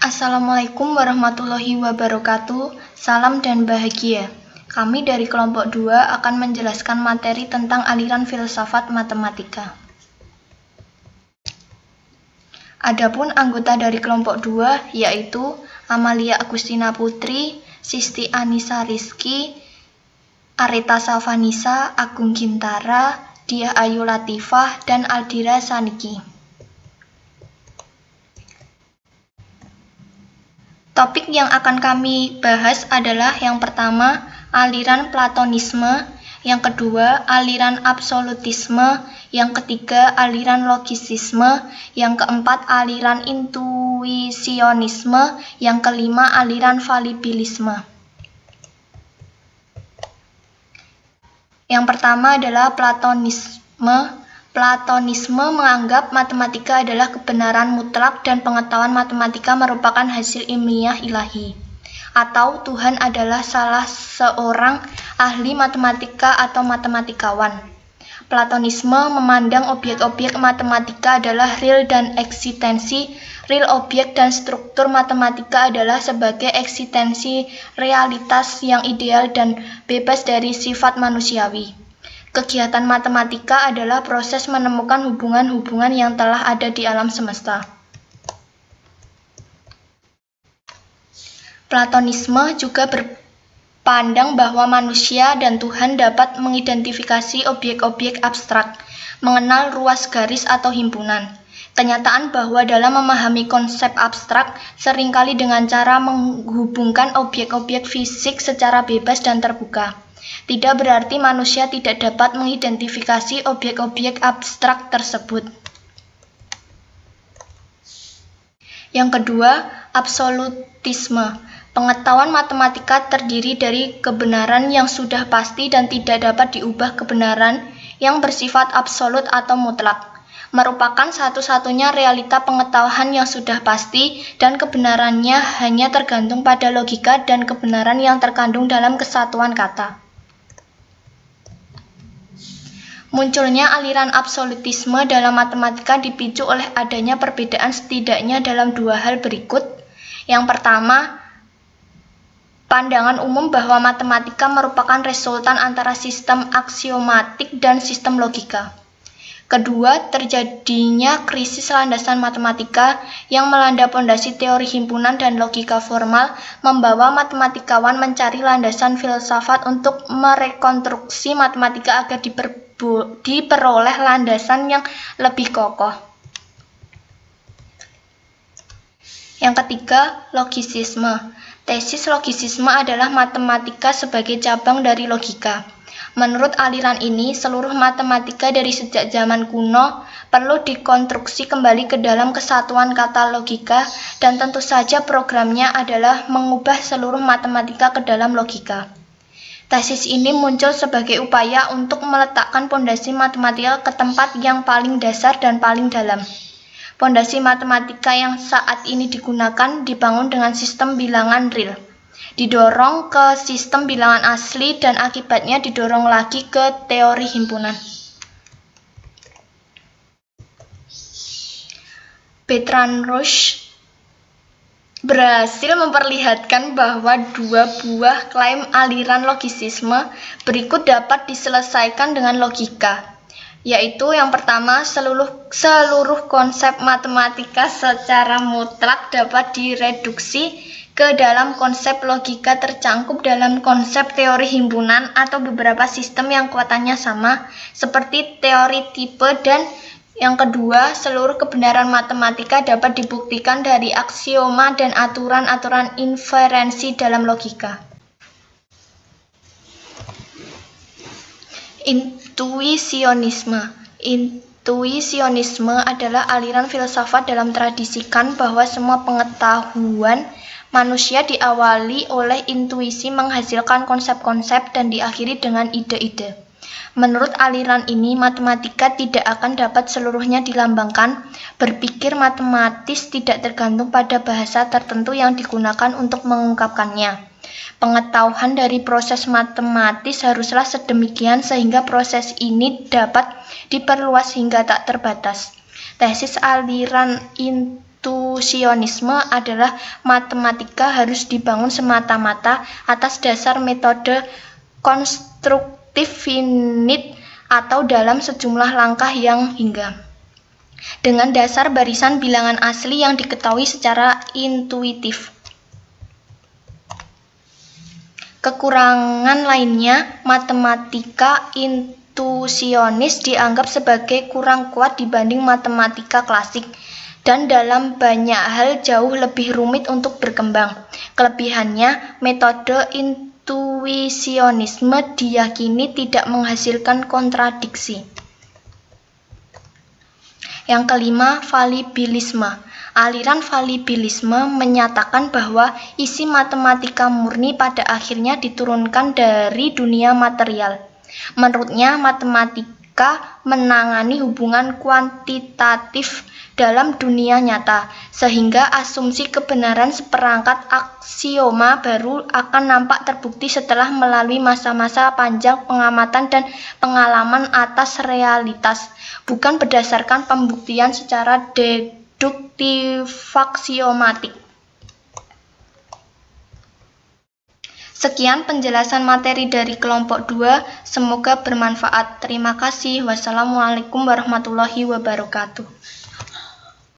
Assalamualaikum warahmatullahi wabarakatuh. Salam dan bahagia. Kami dari kelompok 2 akan menjelaskan materi tentang aliran filsafat matematika. Adapun anggota dari kelompok 2 yaitu Amalia Agustina Putri, Sisti Anissa Rizky, Areta Savanisa, Agung Gintara, Diah Ayu Latifah, dan Aldira Saniki. Topik yang akan kami bahas adalah yang pertama, aliran Platonisme, yang kedua, aliran absolutisme, yang ketiga, aliran logisisme, yang keempat, aliran intuisionisme, yang kelima, aliran falibilisme. Yang pertama adalah Platonisme. Platonisme menganggap matematika adalah kebenaran mutlak dan pengetahuan matematika merupakan hasil ilmiah ilahi, atau Tuhan adalah salah seorang ahli matematika atau matematikawan. Platonisme memandang objek-objek matematika adalah real dan eksistensi real objek dan struktur matematika adalah sebagai eksistensi realitas yang ideal dan bebas dari sifat manusiawi. Kegiatan matematika adalah proses menemukan hubungan-hubungan yang telah ada di alam semesta. Platonisme juga berpandang bahwa manusia dan Tuhan dapat mengidentifikasi objek-objek abstrak, mengenal ruas garis atau himpunan. Kenyataan bahwa dalam memahami konsep abstrak seringkali dengan cara menghubungkan objek-objek fisik secara bebas dan terbuka. Tidak berarti manusia tidak dapat mengidentifikasi objek-objek abstrak tersebut. Yang kedua, absolutisme. Pengetahuan matematika terdiri dari kebenaran yang sudah pasti dan tidak dapat diubah kebenaran yang bersifat absolut atau mutlak. Merupakan satu-satunya realita pengetahuan yang sudah pasti dan kebenarannya hanya tergantung pada logika dan kebenaran yang terkandung dalam kesatuan kata. Munculnya aliran absolutisme dalam matematika dipicu oleh adanya perbedaan setidaknya dalam dua hal berikut. Yang pertama, pandangan umum bahwa matematika merupakan resultan antara sistem aksiomatik dan sistem logika. Kedua, terjadinya krisis landasan matematika yang melanda pondasi teori himpunan dan logika formal, membawa matematikawan mencari landasan filsafat untuk merekonstruksi matematika agar diperoleh landasan yang lebih kokoh. Yang ketiga, logisisme. Tesis logisisme adalah matematika sebagai cabang dari logika. Menurut aliran ini, seluruh matematika dari sejak zaman kuno perlu dikonstruksi kembali ke dalam kesatuan kata logika, dan tentu saja programnya adalah mengubah seluruh matematika ke dalam logika. Tesis ini muncul sebagai upaya untuk meletakkan pondasi matematika ke tempat yang paling dasar dan paling dalam. Pondasi matematika yang saat ini digunakan dibangun dengan sistem bilangan real, didorong ke sistem bilangan asli, dan akibatnya didorong lagi ke teori himpunan. Bertrand Russell berhasil memperlihatkan bahwa dua buah klaim aliran logisisme berikut dapat diselesaikan dengan logika, yaitu yang pertama, seluruh konsep matematika secara mutlak dapat direduksi ke dalam konsep logika tercangkup dalam konsep teori himpunan atau beberapa sistem yang kekuatannya sama, seperti teori tipe, dan yang kedua, seluruh kebenaran matematika dapat dibuktikan dari aksioma dan aturan-aturan inferensi dalam logika. Intuisionisme. Intuisionisme adalah aliran filsafat dalam tradisi Kant bahwa semua pengetahuan manusia diawali oleh intuisi menghasilkan konsep-konsep dan diakhiri dengan ide-ide. Menurut aliran ini, matematika tidak akan dapat seluruhnya dilambangkan. Berpikir matematis tidak tergantung pada bahasa tertentu yang digunakan untuk mengungkapkannya. Pengetahuan dari proses matematis haruslah sedemikian sehingga proses ini dapat diperluas hingga tak terbatas. Tesis aliran intuisionisme adalah matematika harus dibangun semata-mata atas dasar metode konstruktif finite atau dalam sejumlah langkah yang hingga dengan dasar barisan bilangan asli yang diketahui secara intuitif. Kekurangan lainnya, matematika intuisionis dianggap sebagai kurang kuat dibanding matematika klasik dan dalam banyak hal jauh lebih rumit untuk berkembang. Kelebihannya, metode intuisionisme diyakini tidak menghasilkan kontradiksi. Yang kelima, falibilisme. Aliran falibilisme menyatakan bahwa isi matematika murni pada akhirnya diturunkan dari dunia material. Menurutnya, matematika menangani hubungan kuantitatif dalam dunia nyata, sehingga asumsi kebenaran seperangkat aksioma baru akan nampak terbukti setelah melalui masa-masa panjang pengamatan dan pengalaman atas realitas, bukan berdasarkan pembuktian secara deduktif aksiomatik. Sekian penjelasan materi dari kelompok 2, semoga bermanfaat. Terima kasih. Wassalamualaikum warahmatullahi wabarakatuh.